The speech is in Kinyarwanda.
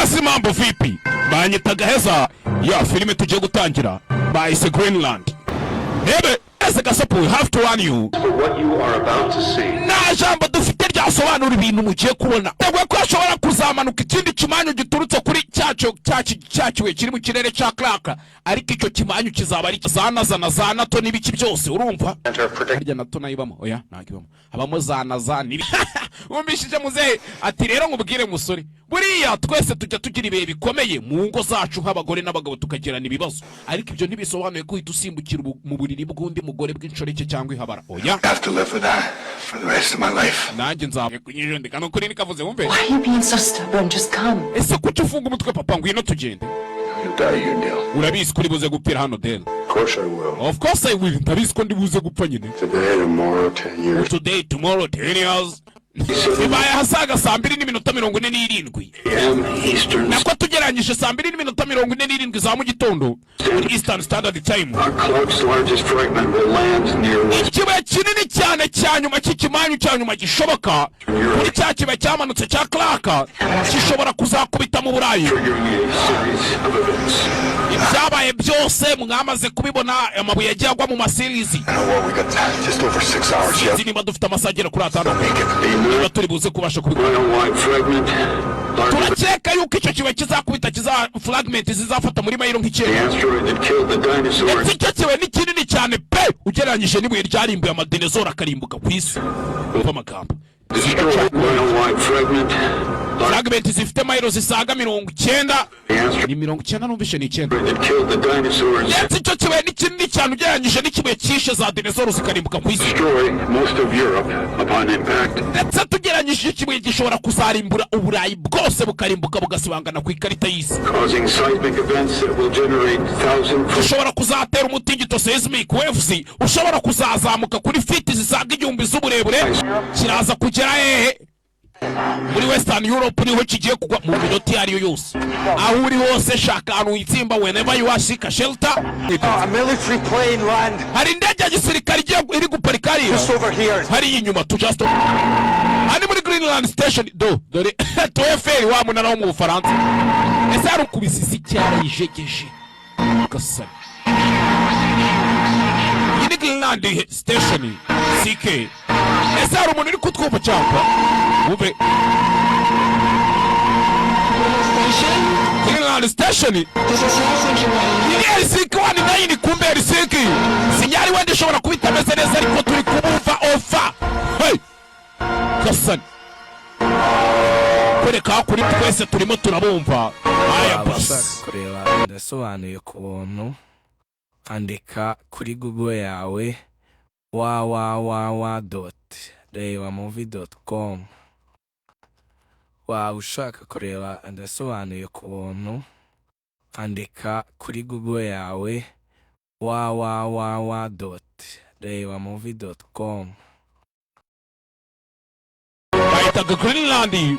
Basi mambo vipi? Banyitaga heza ya filime tugiye gutangira. Bahise Greenland. Nebe ese gasopo, we have to warn you. What you are about to see. Na jambo dufite ryasobanura ibintu mugiye kubona. Tegwe ko ashobora kuzamanuka ikindi kimanyu giturutse kuri cyaciwe kiri mu kirere cya Clark, ariko icyo kimanyu kizaba ari za NATO n'ibiki byose, urumva? Harya NATO nayibamo? Oya, nagibamo. Habamo za nibi. Umbishije muzehe ati rero ngubwire musore, buriya twese tujya tugira ibihe bikomeye mu ngo zacu nk'abagore n'abagabo tukagirana ibibazo, ariko ibyo ntibisobanuye ko uhita usimbukira mu buriri bw'undi mugore bw'inshoreke cyangwa ihabara. Oya, nanjye nzabe kunyijondeka no kuri nikavuze wumve. Why are you being so stubborn? Just come. Ese kuki ufunga umutwe papa, ngwino tugende? Urabizi ko uribuze gupfira hano Del? Of course I will. Ndabizi ko ndibuze gupfa nyine. Today, tomorrow, 10 years. Bibaye hasaga saa 2:47. Nako tugeranyije saa 2:47 za mu gitondo muri Eastern Standard Time. Ikibaye kinini cyane cyanyuma cy'ikimanyu cyanyuma gishoboka muri cya kibaye cyamanutse cya Clark gishobora kuzakubita mu Burayi. Ibyabaye byose mwamaze kubibona, amabuye yagiye agwa mu masirizi. Niba dufite amasagera kuri atanu niba turi buze kubasha kubikora. Turakeka yuko icyo kibaye kizakubita fragment zizafata muri mayiro nk'icyenda. Icyo kibaye ni kinini cyane pe ugereranyije n'ibuye ryarimbuye amadinezoro akarimbuka ku isi. Umva amagambo. Fragment zifite mayiro zisaga 90. Ni 90 numvishe ni 9. Icyo kibaye ni kinini cyane ugereranyije n'ikibuye cyishe za dinezoro zikarimbuka ku isi. Ndetse tugereranyije ikibuye gishobora kuzarimbura Uburayi bwose bukarimbuka bugasibangana ku ikarita y'isi. Ushobora kuzatera umutingito seismic waves ushobora kuzazamuka kuri fiti zisaga 1000 z'uburebure, kiraza kugera muri Western Europe niho kigiye kugwa mu minota yari yose. Aho uri hose shaka ahantu itsimba whenever you are seek a shelter. A military plane land. Hari indege ya gisirikare iri guparika hariya. Just over here. Hari inyuma to just. Hani muri Greenland station dore to Eiffel wa munara wo mu Bufaransa. Ese hari ukubisisi cyara yijegeje. Kasani. Ni Greenland station CK. Ese hari umuntu uri kutwumva cyangwa? Move. Greenland station. Yes, kwani nayini kumbe risiki. Sinyari wende shobora kubita meze neza ariko turi kubumva ofa. Hey. Kasani. Kureka kuri twese turimo turabumva. Aya bas. Kureba ndasobanuye ku buntu. Andika kuri Google yawe www.rebamovie.com. Wa ushaka kureba ndasobanuye ku buntu, andika kuri Google yawe www.rebamovie.com. Bahitaga Greenland